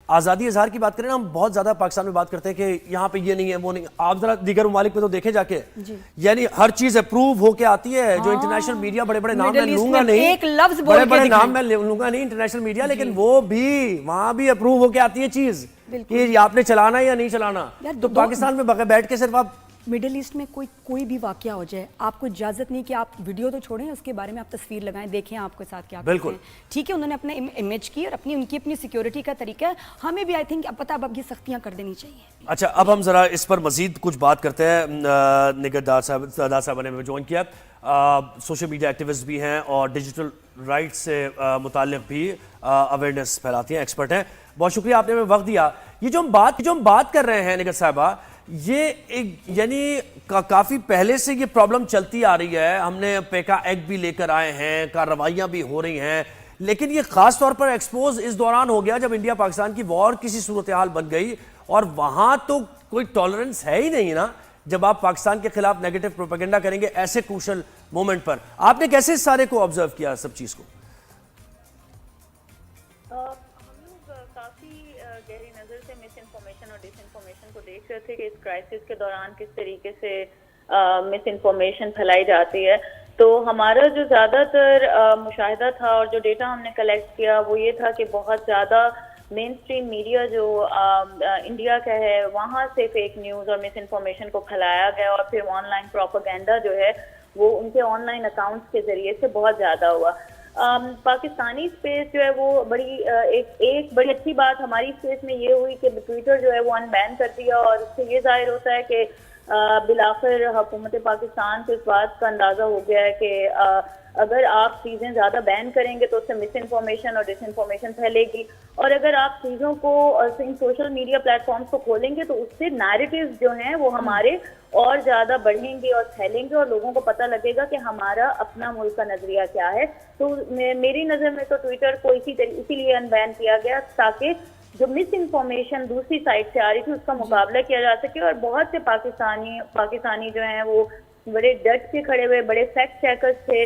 آزادی اظہار کی بات کریں نا، ہم بہت زیادہ پاکستان میں بات کرتے ہیں کہ یہاں پہ یہ نہیں ہے وہ نہیں. آپ ذرا دیگر ممالک پہ تو دیکھیں جا کے، یعنی ہر چیز اپروو ہو کے آتی ہے. جو انٹرنیشنل میڈیا بڑے بڑے نام میں لوں گا نہیں، ایک لفظ بڑے بڑے نام میں لوں گا نہیں انٹرنیشنل میڈیا، لیکن وہ بھی وہاں بھی اپروو ہو کے آتی ہے چیز کہ آپ نے چلانا ہے یا نہیں چلانا. تو پاکستان میں بیٹھ کے صرف آپ مڈل ایسٹ میں کوئی بھی واقعہ ہو جائے، آپ کو اجازت نہیں کہ آپ ویڈیو تو چھوڑیں، اس کے بارے میں آپ تصویر لگائیں، دیکھیں آپ کے ساتھ کیا کرتے ہیں. ٹھیک ہے، انہوں نے اپنا امیج کی اور ان کی اپنی سیکیورٹی کا طریقہ ہے. ہمیں بھی آئی تھنک اب پتہ اب یہ سختیاں کر دینی چاہیے. اچھا، اب ہم ذرا اس پر مزید کچھ بات کرتے ہیں. نگہت دار صاحبہ نے جوائن کیا، سوشل میڈیا ایکٹیوسٹ بھی ہیں اور ڈیجیٹل رائٹس سے متعلق بھی اویئرنیس پھیلاتی ہیں، ایکسپرٹ ہیں. بہت شکریہ آپ نے ہمیں وقت دیا. یہ جو ہم بات کر رہے ہیں نگہت صاحبہ، یہ یعنی کافی پہلے سے یہ پرابلم چلتی آ رہی ہے. ہم نے پیکا ایکٹ بھی لے کر آئے ہیں، کارروائیاں بھی ہو رہی ہیں، لیکن یہ خاص طور پر ایکسپوز اس دوران ہو گیا جب انڈیا پاکستان کی وار کسی صورتحال بن گئی، اور وہاں تو کوئی ٹالرنس ہے ہی نہیں نا جب آپ پاکستان کے خلاف نیگیٹو پروپیگنڈا کریں گے ایسے کروشل مومنٹ پر. آپ نے کیسے اس سارے کو آبزرو کیا سب چیز کو؟ کافی گہری نظر سے مس انفارمیشن اور ڈس انفارمیشن کو دیکھ رہے تھے کہ اس کرائسس کے دوران کس طریقے سے مس انفارمیشن پھیلائی جاتی ہے. تو ہمارا جو زیادہ تر مشاہدہ تھا اور جو ڈیٹا ہم نے کلیکٹ کیا وہ یہ تھا کہ بہت زیادہ مین سٹریم میڈیا جو انڈیا کا ہے وہاں سے فیک نیوز اور مس انفارمیشن کو پھیلایا گیا، اور پھر آن لائن پروپیگنڈا جو ہے وہ ان کے آن لائن اکاؤنٹس کے ذریعے سے بہت زیادہ ہوا. پاکستانی اسپیس جو ہے وہ ایک بڑی اچھی بات ہماری اسپیس میں یہ ہوئی کہ ٹویٹر جو ہے وہ ان بین کر دیا، اور اس سے یہ ظاہر ہوتا ہے کہ بالآخر حکومت پاکستان کو اس بات کا اندازہ ہو گیا ہے کہ اگر آپ چیزیں زیادہ بین کریں گے تو اس سے مس انفارمیشن اور ڈس انفارمیشن پھیلے گی، اور اگر آپ چیزوں کو سوشل میڈیا پلیٹ فارمز کو کھولیں گے تو اس سے نیریٹیوز جو ہیں وہ ہمارے اور زیادہ بڑھیں گے اور پھیلیں گے، اور لوگوں کو پتہ لگے گا کہ ہمارا اپنا ملک کا نظریہ کیا ہے. تو میری نظر میں تو ٹویٹر کو اسی لیے ان بین کیا گیا تاکہ جو مس انفارمیشن دوسری سائڈ سے آ رہی تھی اس کا مقابلہ کیا جا سکے. اور بہت سے پاکستانی جو ہیں وہ بڑے ڈٹ کے کھڑے ہوئے، بڑے فیکٹ چیکرز تھے،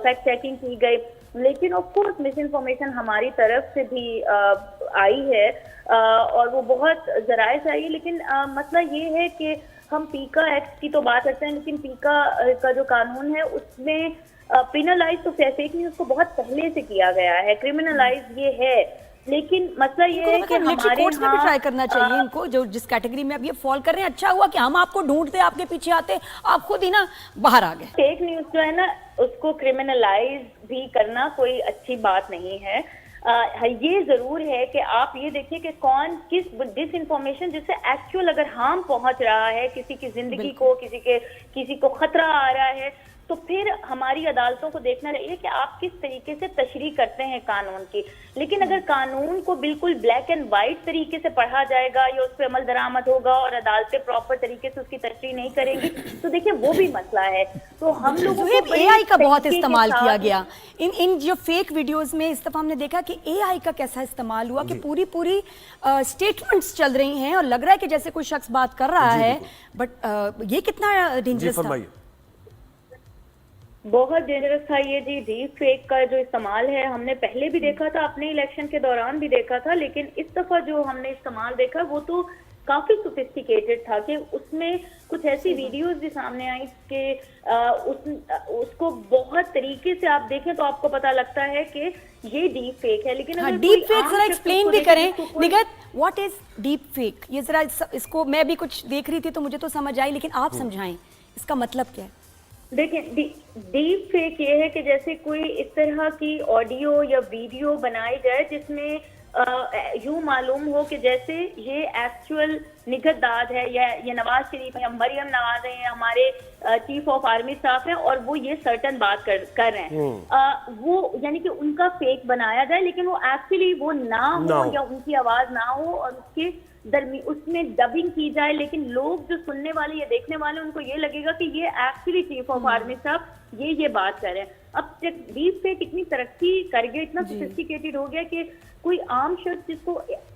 فیکٹ چیکنگ کی گئی. لیکن آف کورس مس انفارمیشن ہماری طرف سے بھی آئی ہے اور وہ بہت ذرائع سے آئی، لیکن مسئلہ یہ ہے کہ ہم پیکا ایکٹ کی تو بات کرتے ہیں، لیکن پیکا کا جو قانون ہے اس میں پینلائز تو فیک نیوز کو بہت پہلے سے کیا گیا ہے، کرمنلائز یہ ہے. لیکن مسئلہ یہ ہے کہ ہمارے کورٹس میں بھی ٹرائی کرنا چاہیے ان کو، جو جس کیٹیگری میں اب یہ فال کر رہے ہیں. اچھا ہوا کہ ہم آپ کو ڈھونڈتے، آپ کے پیچھے آتے، آپ خود ہی نا باہر آ گئے. فیک نیوز جو ہے نا اس کو کرمنلائز بھی کرنا کوئی اچھی بات نہیں ہے. یہ ضرور ہے کہ آپ یہ دیکھیں کہ کون کس ڈس انفارمیشن جس سے ایکچوئل اگر ہارم پہنچ رہا ہے کسی کی زندگی کو، کسی کو خطرہ آ رہا ہے، تو پھر ہماری عدالتوں کو دیکھنا چاہیے کہ آپ کس طریقے سے تشریح کرتے ہیں قانون کی. لیکن اگر قانون کو بالکل بلیک اینڈ وائٹ طریقے سے پڑھا جائے گا یا اس پہ عمل درآمد ہوگا اور عدالتیں پراپر طریقے سے اس کی تشریح نہیں کریں گی تو دیکھیں وہ بھی مسئلہ ہے. تو ہم لوگوں کو اے آئی کا بہت استعمال کیا گیا ان جو فیک ویڈیوز میں. اس دفعہ ہم نے دیکھا کہ اے آئی کا کیسا استعمال ہوا کہ پوری اسٹیٹمنٹس چل رہی ہیں اور لگ رہا ہے کہ جیسے کوئی شخص بات کر رہا ہے، بٹ یہ کتنا ڈینجرس تھا. بہت ڈینجرس تھا یہ جی. ڈیپ فیک کا جو استعمال ہے ہم نے پہلے بھی دیکھا تھا، اپنے الیکشن کے دوران بھی دیکھا تھا، لیکن اس دفعہ جو ہم نے استعمال دیکھا وہ تو کافی سوفسٹیکیٹڈ تھا کہ اس میں کچھ ایسی ویڈیوز بھی سامنے آئی کہ اس کو بہت طریقے سے آپ دیکھیں تو آپ کو پتہ لگتا ہے کہ یہ ڈیپ فیک ہے. لیکن اگر ڈیپ فیک ذرا ایکسپلین بھی کریں Nighat, what is deep fake? یہ ذرا اس کو میں بھی کچھ دیکھ رہی تھی تو مجھے تو سمجھ آئی، لیکن آپ سمجھائیں اس کا مطلب کیا ہے. دیکھیں ڈیپ فیک یہ ہے کہ جیسے کوئی اس طرح کی آڈیو یا ویڈیو بنائی جائے جس میں یوں معلوم ہو کہ جیسے یہ ایکچوئل نگہت داد ہے یا یہ نواز شریف ہے، مریم نواز ہیں، ہمارے چیف آف آرمی اسٹاف ہیں اور وہ یہ سرٹن بات کر رہے ہیں، وہ یعنی کہ ان کا فیک بنایا جائے لیکن وہ ایکچولی وہ نہ ہو یا ان کی آواز نہ ہو اور اس میں ڈبنگ کی جائے، لیکن لوگ جو سننے والے یا دیکھنے والے ان کو یہ لگے گا کہ یہ ایکچولی چیف آف آرمی صاحب یہ بات کر رہے ہیں. اب ڈیپ فیک اتنی ترقی کر گیا، اتنا سوفسٹیکیٹڈ ہو گیا کہ کوئی عام شخص جس کو